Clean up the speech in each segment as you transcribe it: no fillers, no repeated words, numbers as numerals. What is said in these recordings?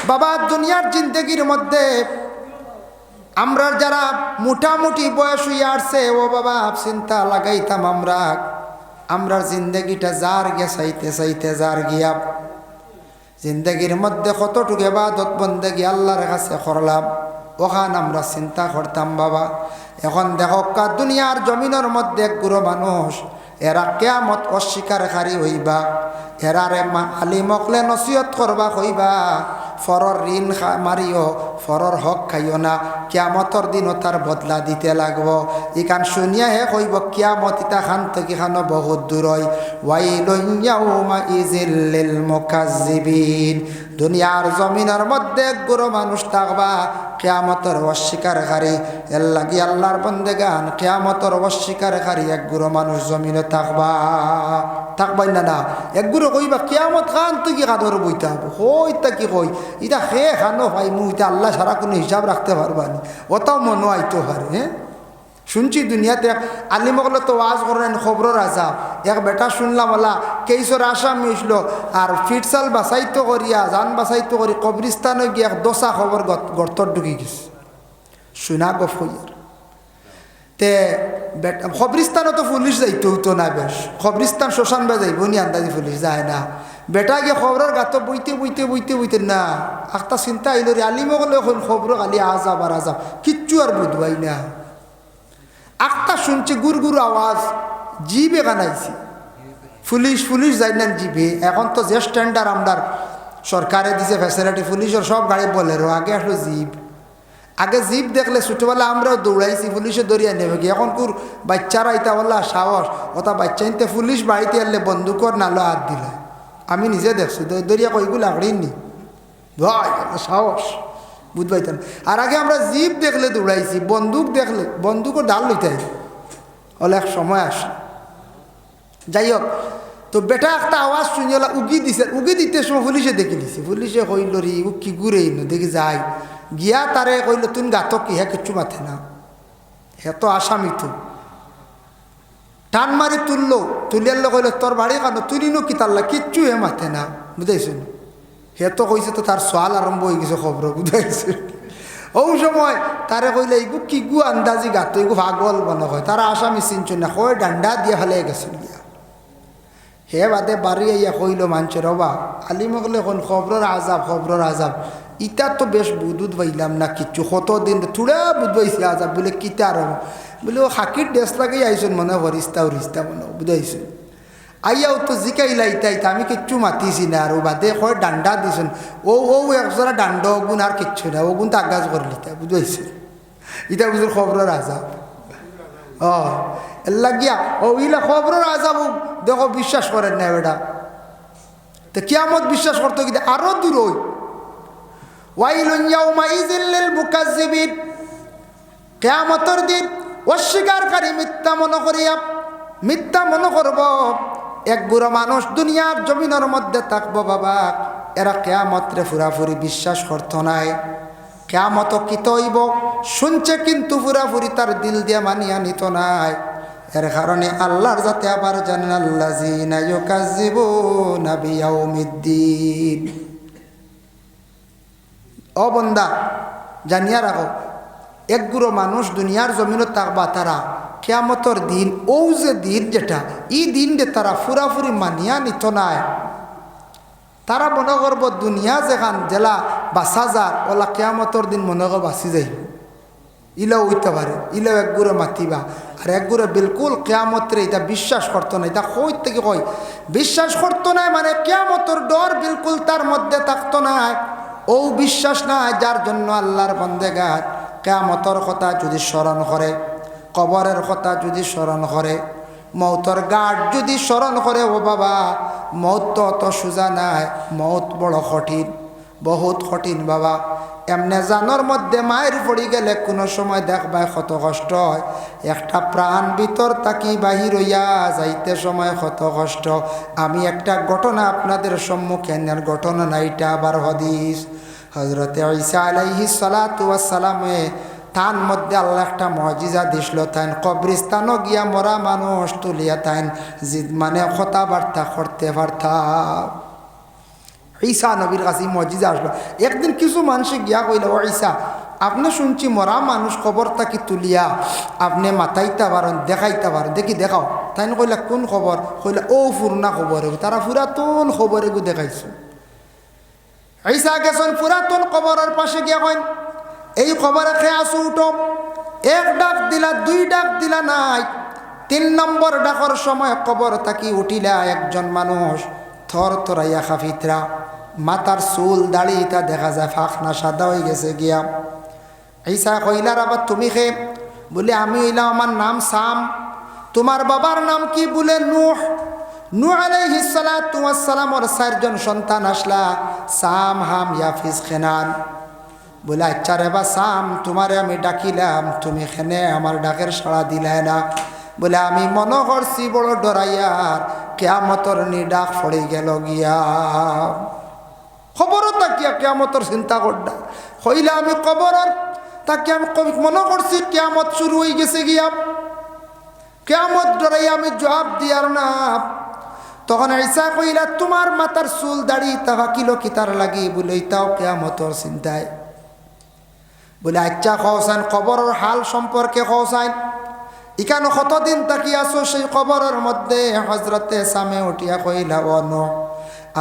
বাবা দুনিয়ার জিন্দগির মধ্যে আমরা যারা মোটামুটি বয়স হইয়া আসছে ও বাবা চিন্তা লাগাইতাম আমরা জিন্দগিটা যার গিয়া চাইতে চাইতে যার গিয়া জিন্দগির মধ্যে কতটুকু ইবাদত বন্দেগি আল্লাহর কাছে করলাম ওখান আমরা চিন্তা করতাম বাবা। এখন দেখো দুনিয়ার জমিনের মধ্যে গুরু মানুষ এরা কিয়ামত অস্বীকারী হইবা, এরারে আলিমকলে নসিহত করবা হইবা ফরর ঋণ মারিও ফরর হক খাইও না, কিয়ামতর দিনও তার বদলা দিতে লাগবো। ইখান শুনিয়া হে কইব কিয়ামত ইতা খান থেকে খানো বহুত দূর হয়। ওয়াইলুন ইয়াউমাইযিল লিল মুকাজ্জিবিন, দুনিয়ার জমিনের মধ্যে গুরু মানুষ থাকবা কিয়ামতের অস্বীকারী। এর লাগি আল্লাহর বন্দেগান কিয়ামতের অস্বীকারী এক গুরু মানুষ জমিনে থাকবাই না এক গুরু কইবা কিয়ামত খান তুই কি কাদর বইতে হবো হইতা কি কই ইটা খে খানো ভাই মু ইটা আল্লাহ সারা কোনো হিসাব রাখতে পারবানি ওটাও মনে আইতে পারে। হ্যাঁ শুনছি দুনিয়াতে আলিমগলে তো ওয়াজ করেন খবরের আজাব এক বেটা শুনলাম আলা কেইসর আসামি হইছিল আর ফিটসাল বাসাইতো করিয়া জান বাসাইতো করি কবরিস্তানে গিয়া দশা খবর গর্তর ঢুকি গেছে শুনা গফ হইয়ার তে বেটা খবরিস্তানও তো পুলিশ যাইতো হতো না বেশ খবরিস্তান শ্মশান বা যাইব নি আন্দাজি পুলিশ যায় না বেটা গিয়ে খবরের গাত বইতে না একটা চিন্তা আইল রে আলিমগলে এখন খবর খালি আজাব আর আজাব কিচ্ছু আর বুধবাই না। একটা শুনছে গুড় আওয়াজ জিবে গানাইছি পুলিশ যাই না জিবে। এখন তো যে স্ট্যান্ডার্ড আমরার সরকারে দিছে ফ্যাসিলিটি পুলিশের সব গাড়ি বলে আগে আসলো জিপ। আগে জিপ দেখলে ছোটোবেলা আমরাও দৌড়াইছি পুলিশে দৌড়িয়ে নেবে কি এখন কুর বাচ্চারা ইতা বললা সাহস ওটা বাচ্চা নিতে পুলিশ বাড়িতে আনলে বন্দুকর নালো হাত দিলে আমি নিজে দেখছি দৌড়িয়া কইগুলো আগড়িনি ভাই সাহস বুঝবাইতেন। আর আগে আমরা জিপ দেখলে দৌড়াইছি বন্দুক দেখলে বন্দুকও ডাল লইতাই হলে এক সময় আসে। যাই হোক তো বেটা একটা আওয়াজ শুনিলা উগি দিতে সময় পুলিশে দেখে দিছে পুলিশে কইল রে ও কি ঘুরে দেখি যাই গিয়া তারে কইল তুমি গাতক কি হ্যাঁ কিচ্ছু মাথে না হে তো আসামি তো টান মারি তুলিয়ার কইল তোর বাড়ি কানো তুলিনো কি তারলা কিচ্ছু হে মাথে না বুঝাইছেন। হে তো কইছে তো তার সোয়াল আরম্ভ হয়ে গেছে খবর বুঝাইছে। ওই সময় তারে কইলে এইগু কি গু আন্দাজি গাত এগু ভাগল মনে হয় তারা আসামি চিনছ না কয় ডান্ডা দিয়ে ফেলে গেছে গিয়া। হে বাদে বাড়ি আইয়া কইল মানছে রবা আলিমগলে কোন খবরের আজাব ইটা তো বেশ বুধুত পাইলাম না কিচ্ছু কতদিন থোড়া বুধ পাইছে আজাব বলে কিতা আর বলে ও হাকির ড্রেস লাগাই আইসুন মনে হরিস্তা মনে বুঝাইছুন আইয়াও তো জিকাইলা ইতা আমি কিচ্ছু মাতিছি না আর বাদে কয় ডান্ডা দিছুন ও একজোড়া ডান্ড ওগুন আর কিচ্ছু না ওগুন তো আগাজ করলি তা বুঝাইছে ইটা বুঝুর খবরের আজাব এর লাগিয়া ও ইলা খবরের আজাব দেখো বিশ্বাস করেন না বেটা তো কিয়ামত বিশ্বাস করতে কিন্তু আরো দূর হই। ওয়াইলুন ইয়াউমাইযিল লিল মুকাজ্জিবিন, কিয়ামতের দিন অস্বীকারী মিথ্যা মনে করব এক বুড়ো মানুষ দুনিয়ার জমিনের মধ্যে থাকবো বাবা এরা কিয়ামতরে পুরাপুরি বিশ্বাস করতো নাই। কিয়ামত কি হইব শুনছে কিন্তু পুরাপুরি তার দিল দিয়ে মানিয়া নিত নাই। এর কারণে আল্লাহর যাতে আবার জানেন আল্লাযিনা ইউকাজ্জিবুনা বিয়াউমিদ্দিন। ও বন্দা জানিয়া রাখো এক গুরু মানুষ দুনিয়ার জমিনত থাকবা তারা কিয়ামতর দিন ও যে দিন যেটা এই দিন যে তারা পুরাপুরি মানিয়া নিত নাই। তারা মনে করব দুনিয়া যেখান জেলা বাসা যার ওলা কিয়ামতর দিন মনে করব বাঁচি যাইব ইলাও হইতে পারে ইলাও এক গুড়ে মাতিবা আর এক গুড়ে বিলকুল কিয়ামতরে এটা বিশ্বাস করতো না। এটা কই থেকে কই বিশ্বাস করতো না মানে কিয়ামতর ডর বিলকুল তার মধ্যে থাকতো না। ও বিশ্বাস না যার জন্য আল্লাহর বান্দেগার কিয়ামতর কথা যদি স্মরণ করে কবরের কথা যদি স্মরণ করে মৌতর গাঢ় যদি স্মরণ করে ও বাবা মৌত তো অত সোজা নাই মৌত বড় কঠিন বহুত কঠিন বাবা। এমনে জানোর মধ্যে মায়ের পড়ি গেলে কোনো সময় দেখবা কত কষ্ট হয় একটা প্রাণ ভিতর তাকি বাহির হইয়া যাইতে সময় কত কষ্ট। আমি একটা ঘটনা আপনাদের সম্মুখে নেন ঘটনা না এটা আবার হাদিস হযরতে ঈসা আলাইহিস সালাতু ওয়াস সালামে তান মধ্যে আল্লাহ একটা মুজিজা দিছিল তাই কবরস্থানও গিয়া মরা মানুষ তুলিয়া তাই মানে কথাবার্তা করতে পারতাম। ঈসা নবীর কাছে মজিজা আসলো। একদিন কিছু মানুষ গিয়া কইল, ও ঈসা, আপনি শুনছি মরা মানুষ খবর তাকি তুলিয়া আপনি মাথাইতে পারেন, দেখাইতে পারেন, দেখি দেখাও। তাই কইলা কোন খবর? কইলা ও পুরনা খবর, তারা পুরাতন খবর এগু দেখাইছো। ঈসা গেছেন পুরাতন খবরের পাশে গিয়া কইন, এই খবরে খেয়ে আসো, উঠো। এক ডাক দিলা, দুই ডাক দিলা নাই, 3 নম্বর ডাকর সময় কবর তাকি উঠিলা একজন মানুষ থর থরাইয়া খাফিতরা, মাথার চুল দাড়ি তা দেখা যায় ফাঁকনা সাদা হয়ে গেছে গিয়া। ঈসা কইলার আবার তুমি খে? বলে আমি হইলাম, আমার নাম সাম। তোমার বাবার নাম কি? বলে নূহ। নূহ আলাইহিস সালাতু ওয়াস সালামের 4 জন সন্তান আসলা, সাম, হাম, ইয়াফিস, কেনান। বলে আচ্ছা রে বা সাম, তোমারে আমি ডাকিলাম, তুমি খেনে আমার ডাকের সাড়া দিলে না। বলে আমি মনে করছি বড় ডরাইয়ার কেয়ামতর নি ডাক পড়ে গেল গিয়া। খবরও তাকিয়া কেয়ামতর চিন্তা করডা। হইলে আমি কবরের তাকে আমি মনে করছি কেয়ামত শুরু হয়ে গেছে গিয়া। কেয়ামত ডরাইয়া আমি জবাব দিয়ার না। তখন ঈসা কইলা, তোমার মাথার চুল দাড়ি তাহা কিলো কিতার লাগি? বলে তাও কেয়ামতর চিন্তায়। বলে আচ্ছা খসাইন, কবরের হাল সম্পর্কে খসাইন, ইখানে কতদিন তাকি আসো? সেই কবরের মধ্যে হজরতে সামে উঠিয়া কইলা, ও নূহ,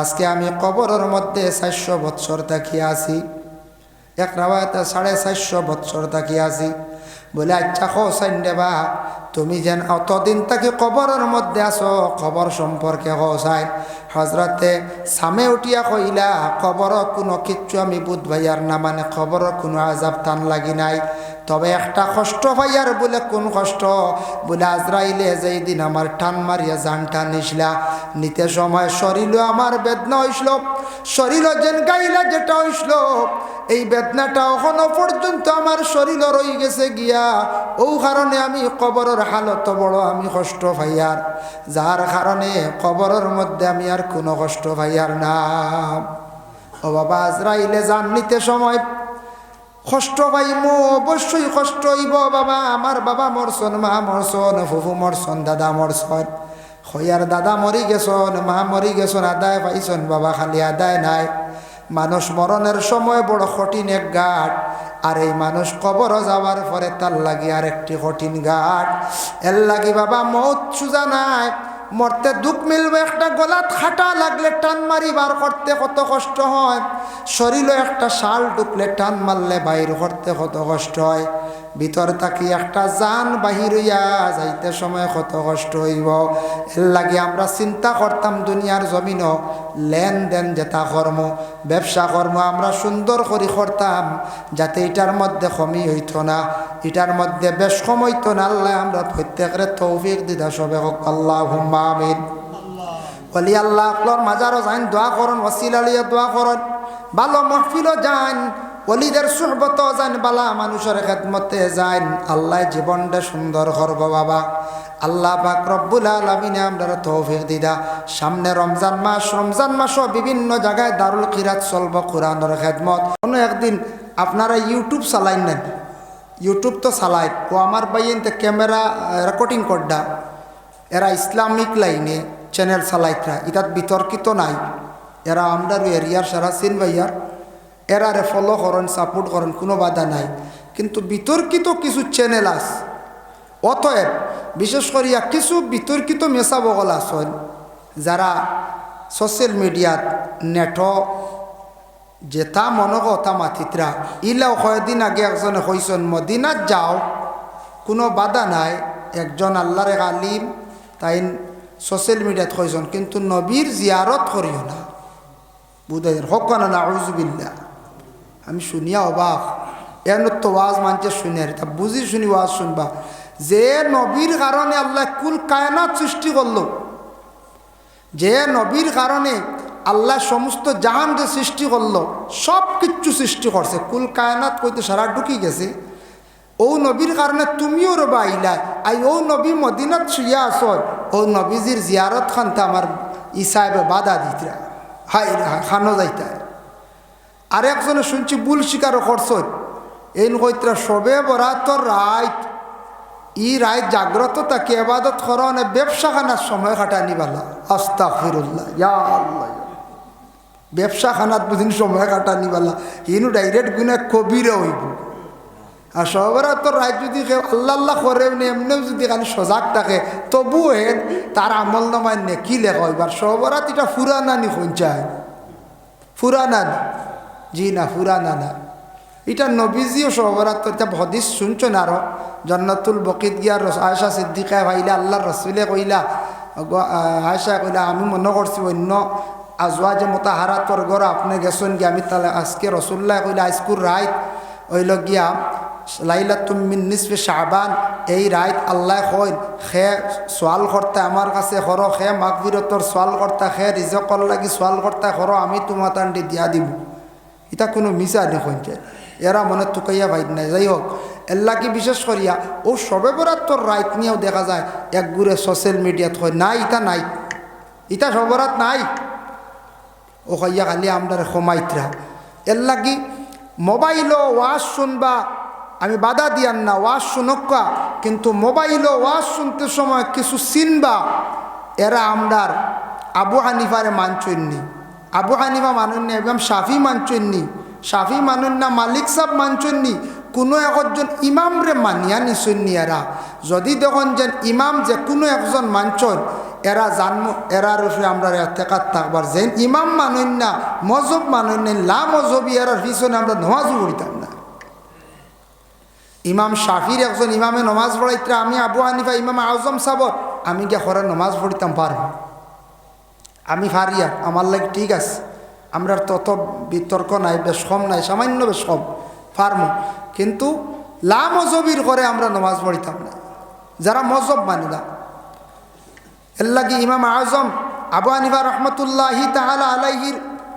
আজকে আমি কবরের মধ্যে 400 বৎসর তাকি আছি। এক রাওয়ায়াতে 450 বৎসর তাকি আছি। বলে আচ্ছা খসাইন দেবা, তুমি যেন অতদিন তাকে কবরের মধ্যে আসো, খবর সম্পর্কে খসাইন। হজরতে সামে উঠিয়া কইলা, খবর কোনো কিচ্ছু আমি বুধ ভাইয়ার না, মানে খবর কোনো আজাব টান লাগি নাই, তবে একটা কষ্ট ভাইয়ার। বলে কোন কষ্ট? বলে আজরাইলে যেই দিন আমার টান মারিয়া জানটা নিসলা, নিতে সময় শরীরও আমার বেদনা হইসল, শরীরও যেন গাইলা যেটা হইসল, এই বেদনাটা এখনো পর্যন্ত আমার শরীর রয়ে গেছে গিয়া। ও কারণে আমি কবরের হালত বড় আমি কষ্ট ভাইয়ার, যার কারণে কবরের মধ্যে আমি আর কোনো কষ্ট ভাইয়ার না। ও বাবা, আজরাইলে জান নিতে সময় কষ্ট পাইমু, অবশ্যই কষ্ট হইব বাবা। আমার বাবা মরছন, মা মরছন, ফুফু মরছন, দাদা মরছন। হইয়ার দাদা মরি গেছন, মা মরি গেছন, আদায় পাইছন বাবা, খালি আদায় নাই। মানুষ মরণের সময় বড় কঠিন এক ঘাট, আর এই মানুষ কবর যাওয়ার পরে তার লাগি আর একটি কঠিন ঘাট। এর লাগি বাবা মৌত সুজা নাই, মরতে দুঃখ মিলবে। একটা গলাত খাটা লাগলে টান মারি বার করতে কত কষ্ট হয়, শরীরে একটা শাল ঢুকলে টান মারলে বাইর করতে কত কষ্ট হয়, ভিতর থাকি একটা জান বাহির হইয়া যাইতে সময় কত কষ্ট হইব। এর লাগে আমরা চিন্তা করতাম দুনিয়ার জমিন লেনদেন যেটা কর্ম, ব্যবসা কর্ম আমরা সুন্দর করে করতাম, যাতে এটার মধ্যে কমি হইত না, এটার মধ্যে বেশ কম হইত না। আল্লাহ আমরা প্রত্যেকের তৌফিক দিদা সবে হোক, আল্লাহুম্মা আমিন। বলি আল্লাহ আপনার মাজারও যান, দোয়া করুন, ওসিলা লিয়া দোয়া করুন, ভালো মাহফিলও যান, ওলিদের সুহবত যান, বালা মানুষের খেদমতে যান। আল্লাহ জীবনটা সুন্দর করব বাবা। আল্লাহ পাক রব্বুল আলামিন আমরা তৌফিক দিদা। সামনে রমজান মাস, রমজান মাসও বিভিন্ন জায়গায় দারুল কিরাত চলব, কোরআনের খেদমত। কোনো একদিন আপনারা ইউটিউব চালাইন নেন, ইউটিউব তো চালাই, ও আমার বাইনতে ক্যামেরা রেকর্ডিং করডা, এরা ইসলামিক লাইনে চ্যানেল চালাইতরা, ইতাত বিতর্কিত নাই, এরা আমরা এরিয়ার সারা সিন ভাইয়ার, এরারে ফলো করেন, সাপোর্ট করেন, কোনো বাধা নাই। কিন্তু বিতর্কিত কিছু চ্যানেল আছে, অতএব বিশেষ করিয়া কিছু বিতর্কিত মেসা বগল আছেন, যারা সোশ্যাল মিডিয়াত নেট যেটা মনগতা মাতিত্রা। ইলাও কয়েকদিন আগে একজনে কইসন মদিনাত যাও, কোনো বাধা নাই, একজন আল্লাহর এক আলিম তাই সোশ্যাল মিডিয়াত কইসন, কিন্তু নবীর জিয়ারত করিও না। বুধাই হক না, নাউজুবিল্লাহ। আমি শুনিয়া অবাক, এর তো ওয়াজ মানছে শুনে, তা বুঝি শুনি ওয়াজ শুনবা, যে নবীর কারণে আল্লাহ কুল কায়নাত সৃষ্টি করলো, যে নবীর কারণে আল্লাহ সমস্ত জাহান যে সৃষ্টি করলো, সব কিচ্ছু সৃষ্টি করছে, কুল কায়নাত কইতে সারা ঢুকি গেছে। ও নবীর কারণে তুমিও রবা আইলা, আই ও নবী মদিনাত শুইয়া আস, ও নবীজির জিয়ারত খানতে আমার ইসাহেবে বাধা দিতরা, হাই খানো যাইতা। আর একজনে শুনছি ভুল স্বীকারও করছ, এই কইতরা সবে বরাতর রাত, ই রাত জাগ্রত তাকে এবাদত করানো ব্যবসা খানার সময় কাটানি বালা। আস্তাগফিরুল্লাহ, ইয়া আল্লাহ। ব্যবসা খানাত বুঝিন সময় কাটানিবালা ইনু ডাইরেক্ট গুনা কবিরে হইব। আর সবরাতর রাত যদি কেউ আল্লাহ আল্লাহ করে এমনিও যদি খালি সজাগ থাকে তবুও তার আমল নামায় নেকি লেখা হইবার। সবরাত এটা ফুরানা নি খুঁজায়, ফুরানা না, জি না ফুরানা না। এটা নবীজিও সবরাতর এটা হদিস শুনছেন আরো জান্নাতুল বকিত গিয়া আয়েশা সিদ্দিকা ভাইলা আল্লাহ রসুলে কইলা, আয়েশা কইলা আমি মনে করছি অন্য আজওয়াজে মুতাহারাতর ঘর আপনি গেছেন গিয়া। আমি তাহলে আজকে রসুল্লাহ কইলা আজকুর রাত হইল গিয়া লাইলাতুম মিন নিসফি শাবান, এই রাত আল্লাহ কইন খে সোয়াল করতে আমার কাছে করো, খে মাগফিরতর সোয়াল করতে, খে রিজকর লাগি সোয়াল করতে করো, আমি তোমার তান্ডি দিয়া দিব। এটা কোনো মিশা দেখছে এরা মনে তুকাইয়া ভাই নাই। যাই হোক এল্লা কি বিশেষ করিয়া ও সবে বরাতর রাত নিয়েও দেখা যায় এক গুড়ে সোশ্যাল মিডিয়াত হয় না, ইটা নাই, ইটা সবরাত নাই। ও কইয়া খালি আমরা ক্ষমাইতরা এর লাগি মোবাইলও ওয়াজ শুনবা, আমি বাধা দিয়ান না, ওয়াজ শুনকা, কিন্তু মোবাইলও ওয়াজ শুনতে সময় কিছু চিনবা। এরা আমরার আবু হানিফারে মানচন্নি, আবু হানিফা মানুননি, একদম শাফি মানচন্নি, শাফি মানুন না, মালিক সাহেব মানচন্নি, কোনো একজন ইমামরে মানিয়া নিচন্নি। এরা যদি দেখুন যে ইমাম যে কোনো একজন মানচন এরা জানম, এরার উপরে আমরা এতেকাত থাকবার যে ইমাম মানুন না, মজহব মানুন না, লা মজহবি এরার পিছনে আমরা নমাজও পড়িতাম না। ইমাম শাফির একজন ইমামে নমাজ পড়াইতে আমি আবু হানিফা ইমাম আজম সাবর আমি গিয়া ঘরে নমাজ পড়িতাম পারব, আমি ফারিয়া আমার লাগে ঠিক আছে, আমরা তত বিতর্ক নাই, বেশ কম নাই, সামান্য বেশ কম ফার্ম, কিন্তু লা মজহবির করে আমরা নমাজ পড়িতাম না, যারা মজহব মানে না। এর লাগে ইমাম আজম আবু হানিফা রহমতুল্লাহি তাআলা আলাইহির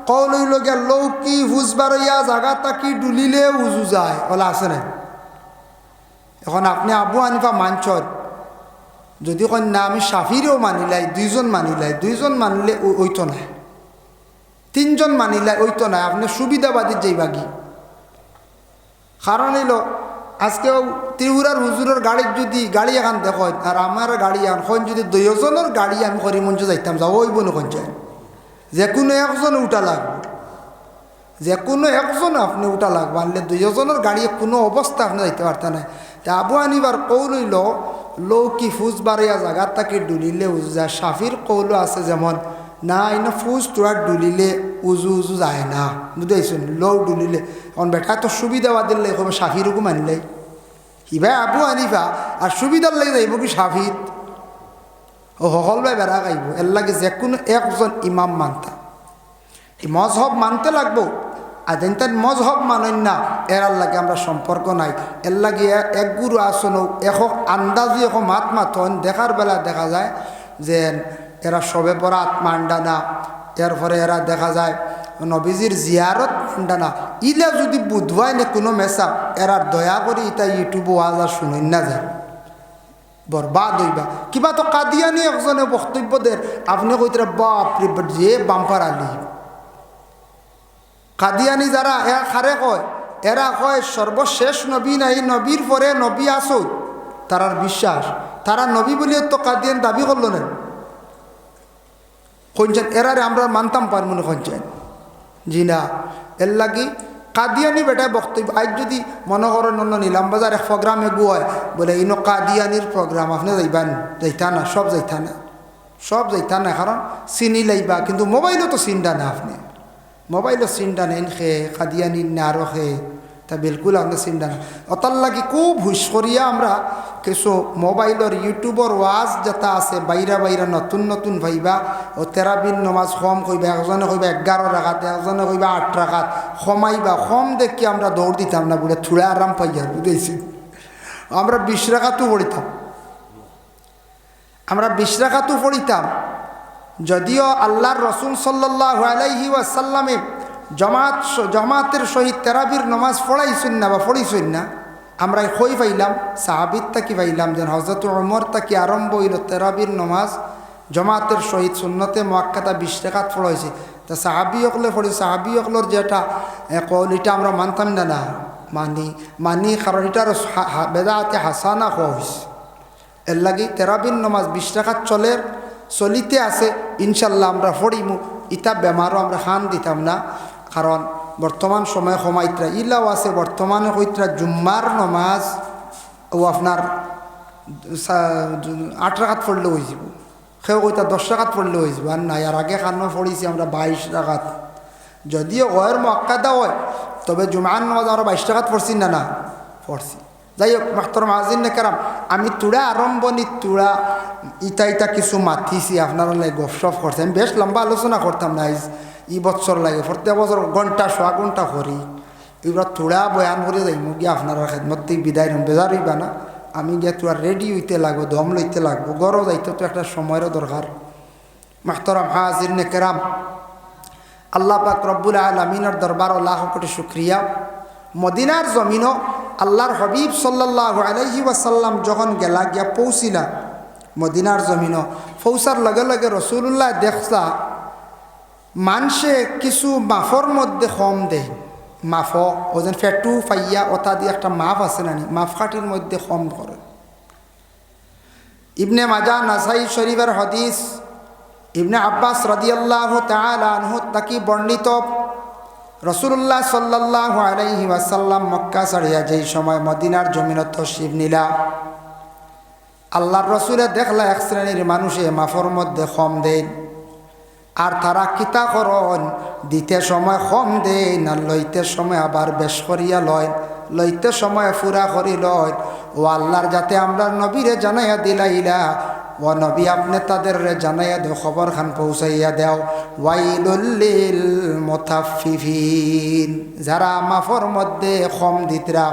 কওল হইল গিয়া লৌকি হুজবারইয়া জাগা তাকি ডুলিলে উজু যায়, ওলা আছে না। এখন আপনি আবু হানিফা মানছর, যদি কন না আমি শাফিরেও মানিলাই, দুইজন মানিলাই, দুইজন মানিলে ওইতো নাই, তিনজন মানিলাই ওইতো নাই, আপনি সুবিধাবাদী যাইবাগি। কারণ হইল আজকেও ত্রিপুরার হুজুরের গাড়ির যদি গাড়ি এখন দেখো আর আমার গাড়ি এখন যদি দুইজনের গাড়ি আমি করিমঞ্চ যাইতাম যাবো ওই বোন চাই, যে কোনো একজন উঠা লাগবে, যে কোনো একজন আপনি উঠা লাগবে, আনলে দুইজনের গাড়ি কোনো অবস্থা আপনি যাইতে পারতেন না। তা আবু হানিফার কৌল হইল লৌকি ফুজ বাড়িয়া জায়গা তাকে ডুলিলে উজু যায়। শাফির কৌল আছে যেমন না ইনা ফুজ তোরা ডুলিলে উজু উজু যায় না, বুঝাইছেন, লৌ ডুলিলে। এখন বেটা তো সুবিধাবাদ দিলে কবে শাফিরকও মানিলাই, হিভাই আবু হানিফা আর সুবিধার লাগে যাইব কি শাফির, ও সকল ভাই বেড়া গাইব। এর লাগে যে কোনো একজন ইমাম মানতা, মজহব মানতে লাগবো, আর যেন তার মজহব মানেন না এরার লাগে আমরা সম্পর্ক নাই। এর লাগে এক গুরু আসন একক আন্দাজি এখন মাত মাতন দেখার বেলা দেখা যায় যে এরা সবে বরাত মান্ডা না, এরপরে এরা দেখা যায় নবীজির জিয়ারত মান্ডা না। ইলে যদি বুধবাই না কোনো মেসাপ এরার দয়া করে ইটা ইউটিউব ওয়াজ আর শুনেন না যায়, বরবাদ হইবা। কিবা তো কাদিয়ানি একজনে বক্তব্য দেন, আপনি কইতে বাপরে যে বাম্পার আলি কাদিয়ানি যারা এরা খারে কয়, এরা কয় সর্বশেষ নবী নাই, নবীর পরে নবী আসো, তারার বিশ্বাস, তারা নবী বলিও তো কাদিয়ান দাবি করল না। কইছেন এরারে আমরা মানতাম পার মনে কইছেন, জি না। এর লাগি কাদিয়ানি বেটায় বক্তব্য আজ যদি মনে করেন অন্য নিলাম বাজার এক প্রোগ্রামে গুয় বলে ইনো কাদিয়ানির প্রোগ্রাম, আপনি যাইবান, যাইতা না, সব যাইতা না, সব যাইতা না, কারণ চিনি লাইবা, কিন্তু মোবাইলও তো চিন্তা না, আপনি মোবাইলও চিন্তা নেন খে কাদিয়ানি না আরো খে, তা বিলকুল আমরা চিন্তা না। অতার লাগি খুব হুশ করিয়া আমরা কিছু মোবাইলের ইউটিউবর ওয়াজ যেটা আছে বাইরা বাইরা নতুন নতুন ভাইবা ও তেরাবিন নমাজ কম কইবা, একজনে কইবা 11 রাখাত, একজনে কইবা 8 রাখাত, কমাইবা, কম দেখি আমরা দৌড় দিতাম না, বলে থুড়ে আরাম পাইয়া, বুঝেছি, আমরা 20 রাখাতও পড়িতাম, আমরা 20 রাখাতও পড়িতাম। যদিও আল্লাহর রসুল সাল্লাল্লাহু আলাইহি ওয়াসাল্লামে জমাতের সহিত তেরাবির নমাজ পড়াইছেন না বা পড়িছেন না, আমরা কই পাইলাম সাহাবিত তাকি পাইলাম যে হযরত ওমর তাকি আরম্ভ হইল তেরাবির নমাজ জমাতের সহিত সুন্নতে মুআক্কাদা 20 রাকাত পড়াইছে। তা সাহাবি হকলে পড়ি, সাহাবি হকলর যেটা কল এটা আমরা মানতাম না, না মানি কারণ এটার বেদাতে হাসানা হওয়া হয়েছে। এর লাগি তেরাবির নমাজ 20 রাকাত চলিতে আছে, ইনশাল্লাহ আমরা পড়িমু। ইতা বেমারও আমরা খান দিতাম না, কারণ বর্তমান সময় সময়ত্রা ইলাও আছে বর্তমানে কইত্রা জুম্মার নমাজ ও আপনার 8 রাকাত পড়লে হয়ে যাব, সেও কইতা 10 রাকাত পড়লে হয়ে যাব। আর নাই, আর আগে খানো পড়েছি আমরা 22 রাকাত, যদিও গয়ের মক্কাদা হয়, তবে জুমার নামাজ আমরা 22 রাকাত পড়ছি না না পড়ছি। যাই হোক মাহতরম হাজির নেকেরাম, আমি তুড়া আরম্ভণি তুড়া ইটা কিছু মাতিছি, আপনারা লাগে গপসপ করছি। আমি বেশ লম্বা আলোচনা করতাম না এই বছর লাগে, প্রত্যেক বছর ঘন্টা সোয়া ঘন্টা করি। এবার তুড়া বয়ান করে যাই গিয়ে আপনারা খেদমত থেকে বিদায় নিন, বেজার হইবা না। আমি গিয়ে তোরা রেডি হইতে লাগবো, দম লইতে লাগবো, গরম যাইতে তো একটা সময়েরও দরকার। মাহতরম হাজির নেকেরাম, আল্লাহ পাক রব্বুল আলামিনের দরবার লাখ কোটি শুকরিয়া। মদিনার জমিনও আল্লাহর হবিব সাল্লাল্লাহু আলাইহি ওয়াসাল্লাম যখন গেলা গিয়া পৌঁছিলা মদিনার জমিনও, পৌঁছার লগে লগে রসুল্লাহ দেখলা মানুষে কিছু মাফর মধ্যে কম দেয়। মাফ ওজন ফেটু ফাইয়া ওটা দিয়ে একটা মাফ আছে নানি, মাফকাটির মধ্যে কম করে। ইবনে মাজা নাসাই শরীফের হাদিস, ইবনে আব্বাস রাদিয়াল্লাহু তাআলা আনহু তাকি বর্ণিত, রসুল্লাহ সাল্লাল্লাহু আলাইহি ওয়াসাল্লাম মক্কা ছাড়িয়া যেই সময় মদিনার জমিনত তশরিফ নিলা, আল্লাহর রসুলে দেখলা এক শ্রেণীর মানুষে মাফর মধ্যে কম দেন। আর তারা কিতা করন, দিতে সময় কম দেন আর লইতে সময় আবার বেশ করিয়া লয়, লইতে সময় ফুরা করি লয়। ও আল্লাহর যাতে আমরা নবীরে জানাইয়া দিলাইলা, ও নবী আপনি তাদের জানাইয়া দেও, খবর খান পৌঁছাইয়া দেও, ওয়াইলুল লিল মুতাফফিফিন, যারা মাফর মধ্যে কম দিতরা,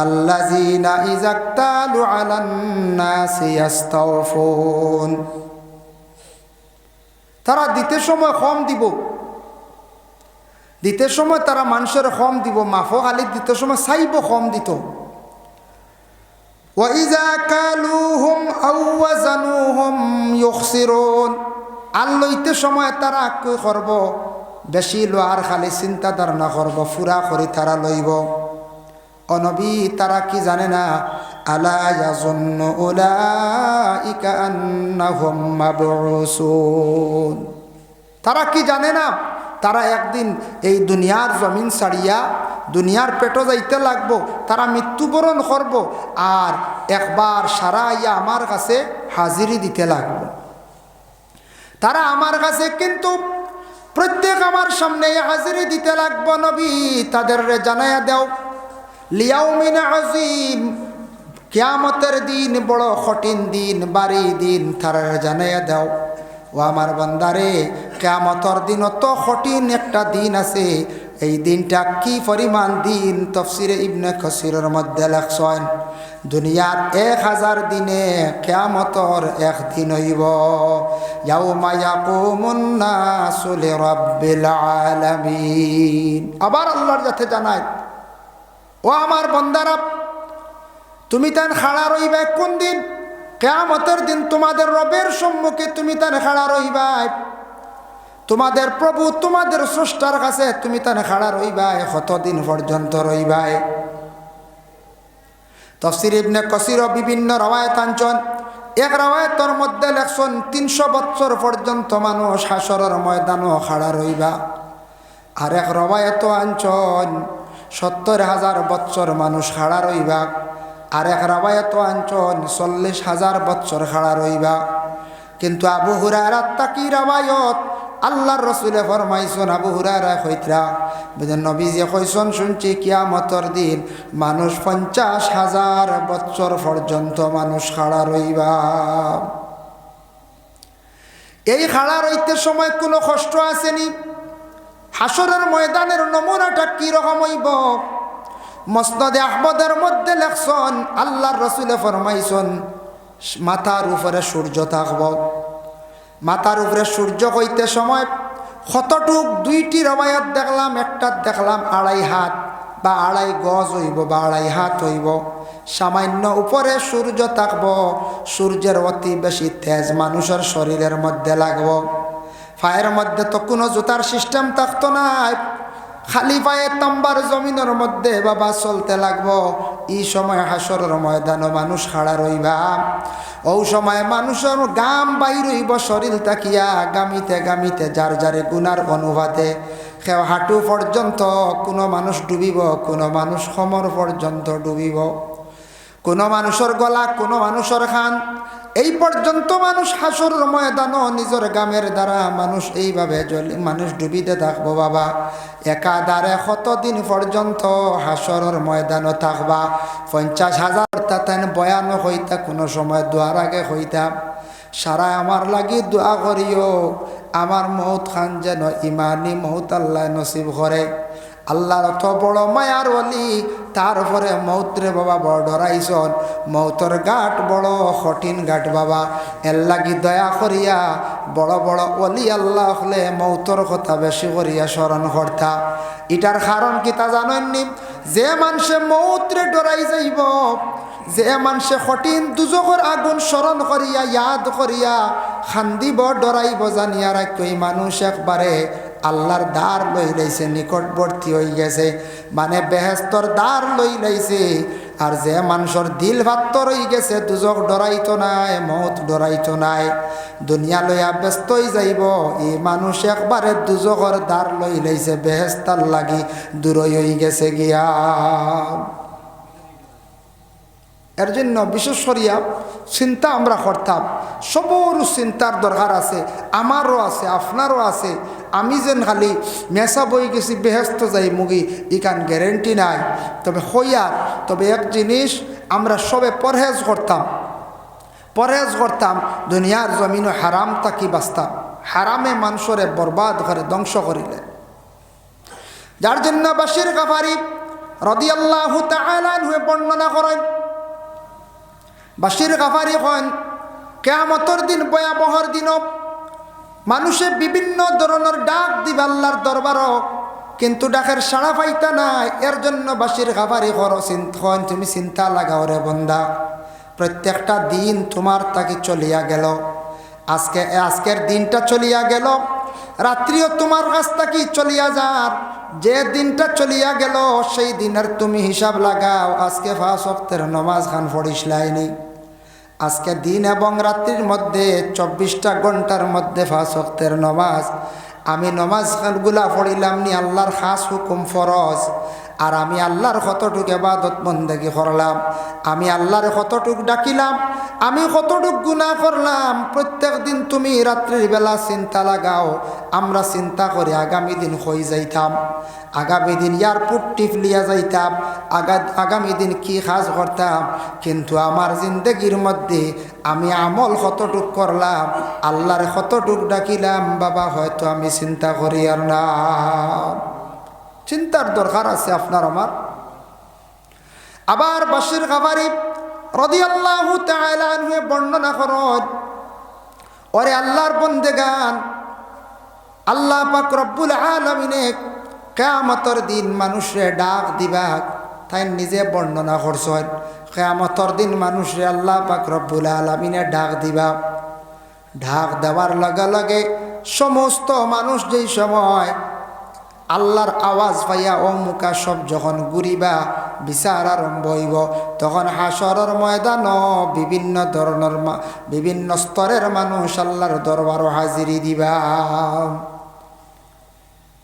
আল্লাযিনা ইযাক্তালু আলান নাসি ইয়াস্তাওফুন, তারা দিতে সময় কম দিব, দিতে সময় তারা মানুষের কম দিব, মাফো খালি দিতে সময় চাইব কম দিত। ওয়াইজা কালুহুম আও ওয়াজানুহুম ইউখসিরুন, আর লইতে সময় তারা কই করব, বেশি লোয়ার খালি চিন্তা ধারণা করব, ফুরা করি তারা লইব। অনবী তারা কি জানে না, আলা ইয়াজুন্নু উলাইকা আন্নাহুম মাবউসুন, তারা কি জানে না তারা একদিন এই দুনিয়ার জমিন ছাড়িয়া দুনিয়ার পেটো যাইতে লাগবো, তারা মৃত্যুবরণ করব, আর একবার সারা ইয়া আমার কাছে হাজিরি দিতে লাগবো। তারা আমার কাছে কিন্তু প্রত্যেক আমার সামনে হাজিরি দিতে লাগবো। নবী তাদের জানাইয়া দেও, লিয়াউমিন আযীম, কিয়ামতের দিন বড় কঠিন দিন, বাড়ি দিন, তারা জানাইয়া দেও, ও আমার বান্দারে কিয়ামতের দিন তো কঠিন একটা দিন আছে। এই দিনটা কি পরিমাণ দিন, তাফসীরে ইবনে কাসিরের মধ্যে লেখছেন, দুনিয়ার 1000 দিনে কিয়ামতের এক দিন হইব। ইয়াউমা ইয়াকুমুন নাসু লিরাব্বিল আলামিন। আবার আল্লাহর যাতে জানায়, ও আমার বান্দারা তুমি তান খাড়া রইবা কোন দিন, কিয়ামতের দিন তোমাদের রবের সম্মুখে তুমি তান খাড়া রইবা, তোমাদের প্রভু তোমাদের স্রষ্টার কাছে তুমি তান খাড়া রইবা, কতদিন পর্যন্ত রইবা। তাফসীর ইবনে কাসির বিভিন্ন রওয়ায়াত আনছেন, এক রওয়ায়াতের মধ্যে লেখছেন 300 বছর পর্যন্ত মানুষ হাসরের ময়দানও খাড়া রইবা। আর এক রওয়ায়াত আনছেন 70,000 বছর মানুষ খাড়া রইবা। আর এক রওয়ায়াত আনছেন 40,000 বছর খাড়া রইবা। কিন্তু আবু হুরায়রা তাকি রওয়ায়াত আল্লাহর রসুলে ফরমাইছেন, আবু হুরায়রা কইতরা নবীজি কইছেন শুনছি কিয়ামতের দিন মানুষ 50,000 বছর পর্যন্ত মানুষ খাড়া রইবা। এই খাড়া রইতে সময় কোনো কষ্ট আসেনি। হাসরের ময়দানের নমুনাটা কি রকম হইব, মুসনাদে আহমদের মধ্যে লেখছেন আল্লাহর রসুলে ফরমাইছেন মাথার উপরে সূর্য থাকব। মাথার উপরে সূর্য হইতে সময় কতটুক, 2টি রওয়ায়াত দেখলাম, একটা দেখলাম 2.5 হাত বা 2.5 গজ হইব বা 2.5 হাত হইব। সামান্য উপরে সূর্য থাকব, সূর্যের অতি বেশি তেজ মানুষের শরীরের মধ্যে লাগব। পায়ের মধ্যে তো কোনো জুতার সিস্টেম থাকতো না, খালি পায়ে তাম্বার জমিনের মধ্যে বাবা চলতে লাগবো। এই সময় হাসরের ময়দানও মানুষ খাড়া রইবা। ও সময় মানুষের গাম বাইর হইব শরীর তাকিয়া, গামিতে গামিতে যার যারে গুনার অনুবাদে কেউ হাঁটু পর্যন্ত কোনো মানুষ ডুবিব, কোনো মানুষ কোমর পর্যন্ত ডুবিব, কোনো মানুষের গলা, কোনো মানুষের খান, এই পর্যন্ত মানুষ হাসরের ময়দানও নিজের গামের দ্বারা মানুষ এইভাবে মানুষ ডুবিতে থাকবো বাবা। একাধারে কতদিন পর্যন্ত হাসরের ময়দানও থাকবা? 50,000 তাতেন বয়ান হইতা, কোনো সময় দোয়ার আগে হইতাম সারা আমার লাগি দোয়া করিও, আমার মৌত খান যেন ইমানি মৌত আল্লাহ নসিব করে। আল্লাহর অত বড় মায়ার ওলি, তারপরে মৌতরে বাবা বড় ডরাইছন। মৌতর ঘাট বড় কঠিন ঘাট বাবা, এর লাগি দয়া করিয়া বড় বড় ওলি আল্লাহ হলে মৌতর কথা বেশি করিয়া স্মরণ করতা। এটার কারণ কি তা জানেননি? যে মানুষে মৌতরে ডরাই যাইব, যে মানুষে কঠিন দুজখর আগুন স্মরণ করিয়া ইয়াদ করিয়া খান্দিব ডরাইব, জানিয়া রাখ ওই মানুষ একবারে আল্লাহর দ্বার লই লাইছে, নিকটবর্তী হয়ে গেছে, মানে বেহেস্তর দ্বার লই লাইছে। আর যে মানুষের দিল ভাত্ত রয়ে গেছে, দুজক ডরাইতো নাই, মৌত ডরাইতো নাই, দুনিয়া লইয়া ব্যস্ত হয়ে যাইব, এই মানুষ একবারে দুজকর দ্বার লই লাইছে, বেহেস্তার লাগি দূরই হয়ে গেছে গিয়া। এর জন্য বিশেষ করিয়া চিন্তা আমরা করতাম, সবর চিন্তার দরকার আছে, আমারও আছে, আপনারও আছে। আমি যেন খালি মেসা বই গেছি বেহেস্ত যাই মুগি ইকান গ্যারেন্টি নাই। তবে হইয়ার তবে এক জিনিস আমরা সবে পরহেজ করতাম, দুনিয়ার জমিনও হারাম তাকি বাঁচতাম। হারামে মানুষরে বরবাদ করে, ধ্বংস করিলে। যার জন্য বাশির গাফারি রাদিয়াল্লাহু তাআলা আনহু বর্ণনা করেন, বাশির গাফারি কন কিয়ামতের দিন, ভয়াবহর দিন মানুষে বিভিন্ন ধরনের ডাক দিবে আল্লাহর দরবারও, কিন্তু ডাকের সাড়া পাইতা নাই। এর জন্য বাশির গাফারি কন তুমি চিন্তা লাগাও রে বন্দা, প্রত্যেকটা দিন তোমার তাকে চলিয়া গেল, আজকের দিনটা চলিয়া গেল, রাত্রিও তোমার কাছ থেকে চলিয়া যার। যে দিনটা চলিয়া গেল সেই দিনের তুমি হিসাব লাগাও। আজকে 5 ওয়াক্তের নামাজ খান পড়িস লাইনি, আজকে দিন এবং রাত্রির মধ্যে 24টা ঘন্টার মধ্যে 5 ওয়াক্তের নামাজ। আমি নামাজ খানগুলা পড়িলাম নি আল্লাহর খাস হুকুম ফরজ, আর আমি আল্লাহর কতটুক ইবাদত বন্দেগী করলাম, আমি আল্লাহর কতটুক ডাকিলাম, আমি কতটুক গুনাহ করলাম। প্রত্যেক দিন তুমি রাত্রির বেলা চিন্তা লাগাও। আমরা চিন্তা করে আগামী দিন হই যাইতাম, আগামী দিন এয়ারপোর্ট টিপলিয়া যাইতাম, আগামী দিন কি কাজ করতাম, কিন্তু আমার জিন্দগির মধ্যে আমি আমল কতটুক করলাম, আল্লাহর কতটুক ডাকিলাম বাবা, হয়তো আমি চিন্তা করি আর না। চিন্তার দরকার আছে আপনার আমার। আবার বাশির গাফারি রাদিয়াল্লাহু তাআলা আনহু বর্ণনা করেন, ওরে আল্লাহর বন্দেগান, আল্লাহ পাক রব্বুল আলামিনে কিয়ামতের দিন মানুষরে ডাক দিবা। তাই নিজে বর্ণনা করছেন, কিয়ামতের দিন মানুষরে আল্লাহ পাক রব্বুল আলামিনে ডাক দিবা। ডাক দেওয়ার লগে লগে সমস্ত মানুষ যেই সময় আল্লাহর আওয়াজ পাইয়া অমুকা সব যখন ঘুরিবা, বিচার আরম্ভ হইব, তখন হাসরের ময়দান বিভিন্ন ধরনের বিভিন্ন স্তরের মানুষ আল্লাহর দরবারও হাজিরি দিবা।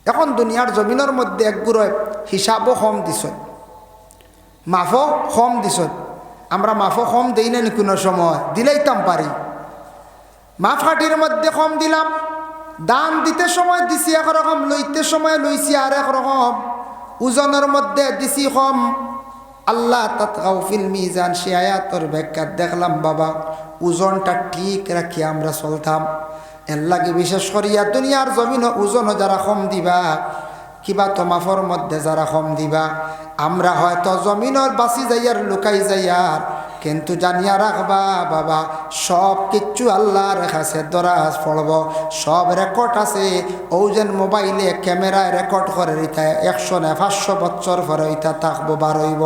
এখন দুনিয়ার জমিনের মধ্যে একগুলো হিসাবও কম দিছ, মাফও কম দিছ। আমরা মাফও কম দেই না কোনো সময়, দিলেইতাম পারি। মাফ হাটির মধ্যে কম দিলাম, দান দিতে সময় দিছি একরকম, লইতে সময় লইছি আর একরকম, ওজনের মধ্যে দিছি কম। আল্লাহ তাতগাউ ফিল মিজান, সে আয়াতের ব্যাখ্যা দেখলাম বাবা, ওজনটা ঠিক রাখি আমরা চলতাম। এর লাগে বিশেষ করিয়া দুনিয়ার জমিন ওজনও যারা কম দিবা, কিবা তো মাফর মধ্যে যারা কম দিবা, আমরা হয়তো জমিনের বাঁচি যাইয়ার লুকাই যাইয়ার, কিন্তু জানিয়া রাখবা বাবা, সব কিচ্ছু আল্লাহর কাছে দরাজ পড়ব, সব রেকর্ড আছে। ওজন মোবাইলে ক্যামেরায় রেকর্ড করে ইতা 100 না 500 বছর পরে ইতা থাকবো বারইব।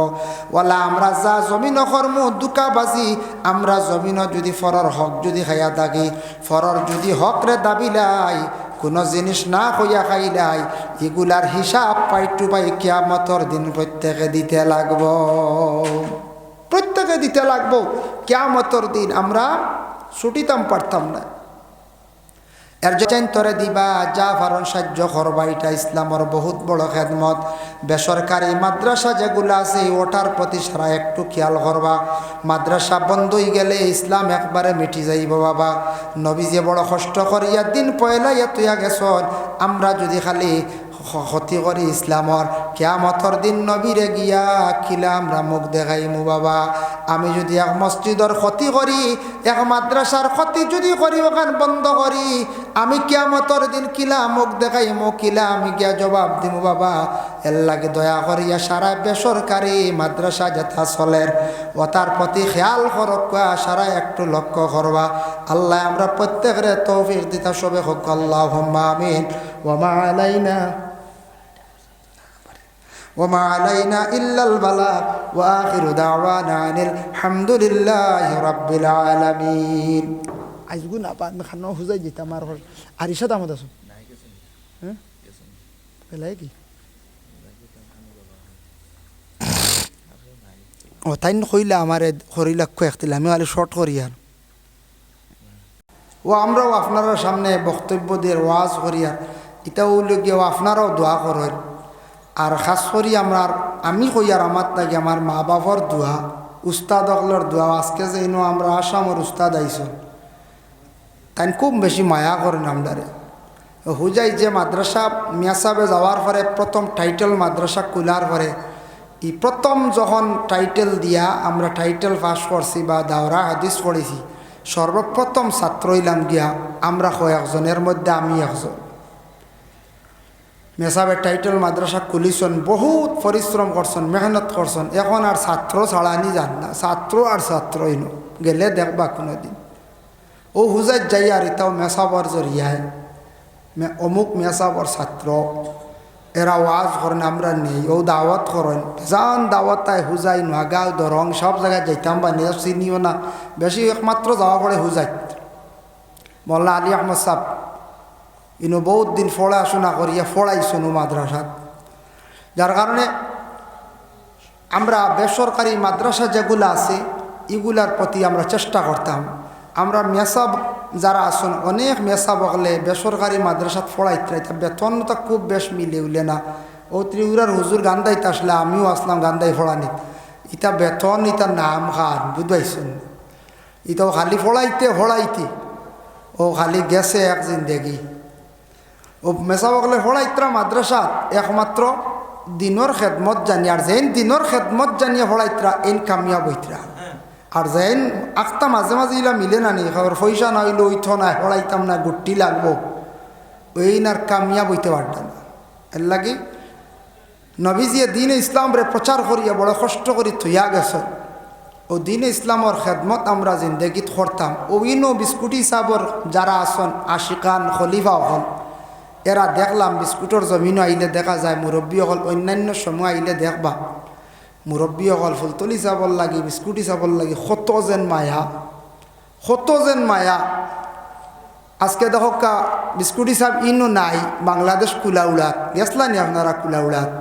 ওলা আমরা যা জমিন কর্ম দুকাবাজি, আমরা জমিন যদি ফরর হক যদি খাইয়া থাকি, ফরর যদি হক রে দাবি লাই, কোনো জিনিস না হইয়া খাইলাই এগুলার হিসাব পাইটু পাই কিয়ামতর দিন প্রত্যেকে দিতে লাগবো, প্রত্যেকে দিতে লাগবো কিয়ামতর দিন। আমরা ছুটিতাম পারতাম না। এর জন্য তোরে দিবা যা ফারণ সাহায্য করবা, এটা ইসলামর বহুত বড় খেদমত। বেসরকারি মাদ্রাসা যেগুলো আছে ওটার প্রতি সারা একটু খেয়াল করবা। মাদ্রাসা বন্ধ হয়ে গেলে ইসলাম একবারে মিটি যাইব বাবা। নবী যে বড় কষ্ট করিয়া দিন পয়লাইয়া তুইয়া গেছন, আমরা যদি খালি ক্ষতি করি ইসলামর, কিয়ামতর দিন নবীরে গিয়া কিলা আমরা মুখ দেখাইমু বাবা। আমি যদি এক মসজিদর ক্ষতি করি, এক মাদ্রাসার ক্ষতি যদি করি, ওখান বন্ধ করি, আমি কিয়ামতর দিন কিলা মুখ দেখাইমু, কিলা আমি গিয়া জবাব দিমু বাবা। এর লাগে দয়া করিয়া সারা বেসরকারি মাদ্রাসা যেথা চলের ওটার প্রতি খেয়াল করবা, সারা একটু লক্ষ্য করবা। আল্লাহ আমরা প্রত্যেকের তৌফিক দিতা সবে হোক, আল্লাহুম্মা আমিন। ওয়া মা আলাইনা ইল্লাল বালাগ ওয়া আখিরু দাওয়ানা আলহামদুলিল্লাহি রাব্বিল আলামিন। আইজগু না পান খানো হুজাই দিতা আমার ঘর আরিশা দামত আছো, হ্যাঁ পেলাই কি ও তাই কইলা আমারে করিলাক্ষ একতিলা, আমি আলে শর্ট করি আর ও আমরাও আপনারা সামনে বক্তব্য দিয়ে ওয়াজ করি আর এটাও গিয়ে আপনারাও দোয়া করেন। আর খাস করি আমি কই আর আমার তাকে আমার মা বাবার দোয়া, উস্তাদ অকলর দোয়া। আজকে যে আমরা আসামর উস্তাদ আইসন, তাই খুব বেশি মায়া করেন আমদারে। হুজাই যে মাদ্রাসা মিয়াসাবে যাওয়ার পরে প্রথম টাইটেল মাদ্রাসা কুলার পরে এই প্রথম যখন টাইটেল দিয়া আমরা টাইটেল পাস করছি বা দাওরা হাদিস পড়েছি, সর্বপ্রথম ছাত্র হইলাম গিয়া আমরা কয়েকজনের মধ্যে আমি একজন। মেসাবের টাইটেল মাদ্রাসা খুলিছেন, বহুত পরিশ্রম করছেন, মেহনত করছেন। এখন আর ছাত্র ছাড়ানি যান না, ছাত্র আর ছাত্রই নো গেলে দেখবা কোনো দিন ও হুজাই যাই আর এটাও মেসাবর জরিয়ায় অমুক মেসাবর ছাত্র এরা ওয়াজ করেন, আমরা নেই ও দাওয়াত করেন, যান দাওয়াত তাই হুজাই নোয়াগাঁও দরং সব জায়গায় যাইতাম বা নিয়ে চিনিও না, বেশি একমাত্র যাওয়া পড়ে হুজাই মোল্লা আলী আহমদ সাহ। ইনো বহুত দিন পড়াশোনা করিয়া পড়াইছনু মাদ্রাসাত, যার কারণে আমরা বেসরকারি মাদ্রাসা যেগুলো আছে এগুলার প্রতি আমরা চেষ্টা করতাম। আমরা মেসাব যারা আসুন অনেক মেসাব হলে বেসরকারি মাদ্রাসাত পড়াইতে বেতন তো খুব বেশ মিলে উলে না। ও ত্রিপুরার হুজুর গান্দাইতে আসলে আমিও আসলাম গান্দাই পড়ানি, ইটা বেতন ইটার নাম খান বুঝবাইছেন। ইটাও খালি পড়াইতে ও খালি গেছে এক জিন্দেগি। ও মেসাবকলে পড়াইতরা মাদ্রাসাত একমাত্র দিনের খেদমত জানি, আর যেন দিনের খেদমত জানিয়ে পড়াইতরা এন কামিয়া বইতরা। আর যেন আখতা মাঝে মাঝে ইলা মিলে না নি খবর পয়সা না হইলে ওইথ না পড়াইতাম না গুটি লাগবো, ওই আর কামিয়া বইতে পারতাম না। এর লাগে নবীজিয়ে দিন ইসলামরে প্রচার করিয়া বড় কষ্ট করি থইয়া গেছে। ও দিন ইসলামর খেদমত আমরা জিন্দগিত করতাম। ওইনো বিস্কুটি সাবর যারা আসন আশিকান খলিফা হল, এরা দেখলাম বিস্কুটর জমিনও আইলে দেখা যায়, মুরব্বী হল অন্যান্য সময় আইলে দেখবা মুরব্বী হল ফুলতলি চাবল লাগি বিস্কুটি চাবল লাগি কত যেন মায়া। আজকে দেখা বিস্কুটি সাব ইনো নাই বাংলাদেশ কুলাউড়াত গেছলানি আপনারা কুলাউড়াত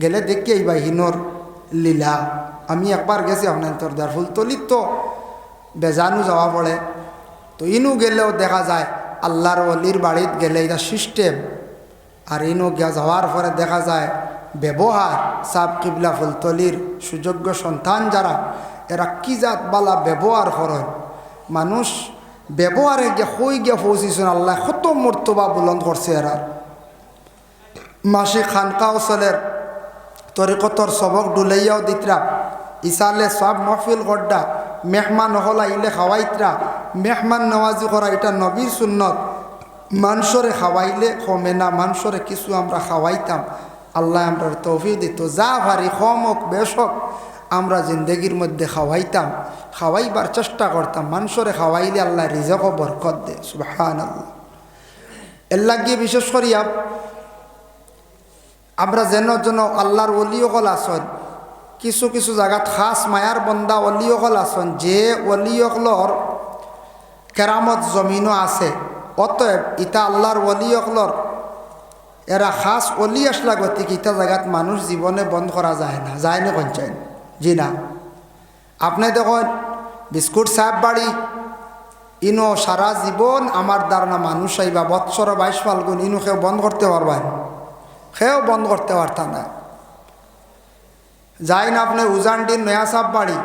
গেলে দেখি আইবা হিনোর লীলা। আমি একবার গেছি আপনার তোরদার ফুলতলিত তো বেজানু যাওয়া পড়ে, তো ইনু গেলেও দেখা যায় আল্লাহর অলির বাড়িত গেলে এটা সিস্টেম। আর ইনু গিয়া যাওয়ার পরে দেখা যায় ব্যবহার সাব কিবলা ফুলতলির সুযোগ্য সন্তান যারা এরা কি জাত বালা ব্যবহার করেন। মানুষ ব্যবহারে গিয়ে হই গিয়া পৌঁছিছেন, আল্লাহ কত মর্তবা বুলন্দ করছে। এরা মাসিক খানকা অচলের তরিকতর সবক ডুলাইয়াও দিতরা, ইসালে সব মহফিল গড্ডা, মেহমান হল আইলে খাওয়াইতরা, মেহমান নওয়াজি করা এটা নবীর সুন্নত। মানুষরে খাওয়াইলে কমে না, মানুষরে কিছু আমরা খাওয়াইতাম। আল্লাহ আমরা তৌফিক দিত, যা ভারি কম হোক বেশ হোক আমরা জিন্দগির মধ্যে খাওয়াইবার চেষ্টা করতাম। মানুষরে খাওয়াইলে আল্লাহ রিজক ও বরকত দে, সুবহানাল্লাহ। এর লাগিয়ে বিশেষ করিয়া আমরা যেন আল্লাহর ওলিওকল আসন, কিছু কিছু জায়গাত খাস মায়ার বন্দা ওলিওকল আসন, যে ওলিওকলর কেরামত জমিনও আছে। অতএব ইতা আল্লাহর ওলি অকলর এরা খাস অলি আসলা গতিকে ইতা জায়গাত মানুষ জীবনে বন্ধ করা যায় না, যায় না কঞ্চাইন জি না। আপনি দেখুন বিস্কুট সাহেব বাড়ি ইনো সারা জীবন আমার ধারণা মানুষ আইবা বৎসর 22 ফাল্গুন ইনো কেউ বন্ধ করতে পারবেন, কেউ বন্ধ করতে পারত না। যাই না আপনি উজানডির নয়া সাপ বাড়ি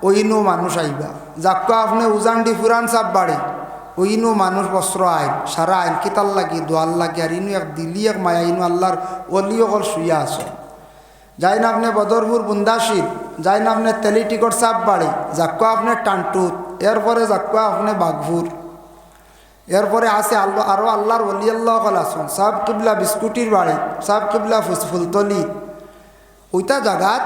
ওইনু মানুষ আইবা, যাক্কা আপনি উজানডি পুরান সাপ বাড়ি ওইনু মানুষ বস্ত্র আইন সারা আইন কিতাল লাগি দোয়াল লাগি আর ইনু এক দিলি এক মায়া ইনু আল্লাহর অলি অকল শুইয়া আছে। যাই না আপনি বদরপুর বুন্দাশির, যাই না আপনি তেলিটিকট সাপ বাড়ি, যাক্কা আপনি টানটুত, এরপরে যাক্কা আপনি বাঘপুর, এরপরে আছে আল্লাহ আরও আল্লাহর অলি আল্লাহ অকল আসুন সাব কিবলা বিস্কুটির বাড়ি, সাব কিবলা ফুলতলি ওইটা জায়গাত